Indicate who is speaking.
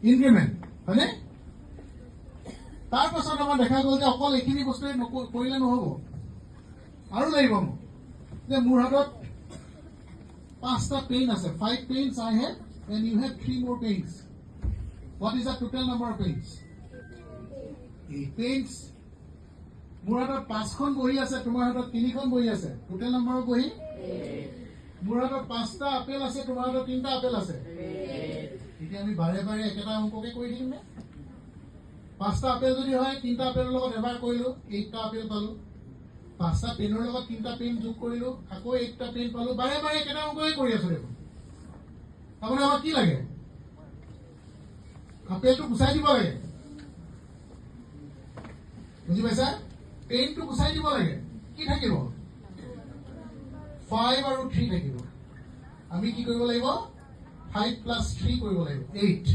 Speaker 1: Increment হয়নে? তাৰ পাছত আমাৰ দেখা গ'ল যে অকল এইখিনি বস্তুৱে কৰিলে নহ'ব, আৰু লাগিব মোক যে মোৰ হাতত 5টা পেইন আছে, 5 pains I have and you have 3 more pains. What is the total number of pains? 8 pains. মোৰ হাতত 5খন বহি আছে, তোমাৰ হাতত 3খন বহি আছে, টোটেল নম্বৰ অফ বহি 8. মোৰ হাতত 5টা আপেল আছে, তোমাৰ হাতত 3টা আপেল আছে। এতিয়া আমি বাৰে বাৰে একেটা অংককে কৰি থাকিম নে? 5টা আপেল যদি হয়, 3টা আপেলৰ লগত এবাৰ কৰিলো, 8টা আপেল পালো। 5টা পেনৰ লগত 3টা পেন যোগ কৰিলো, আকৌ 8টা পেন পালো। বাৰে বাৰে একেটা অংককে কৰি আছো দেখোন। তাৰমানে আমাক কি লাগে? আপেলটো গুচাই দিব লাগে, বুজি পাইছা? পেইনটো গুচাই দিব লাগে, কি থাকিব? 5 আৰু 3 থাকিব। আমি কি কৰিব লাগিব? 5 + 3 কৰিব লাগিব, 8।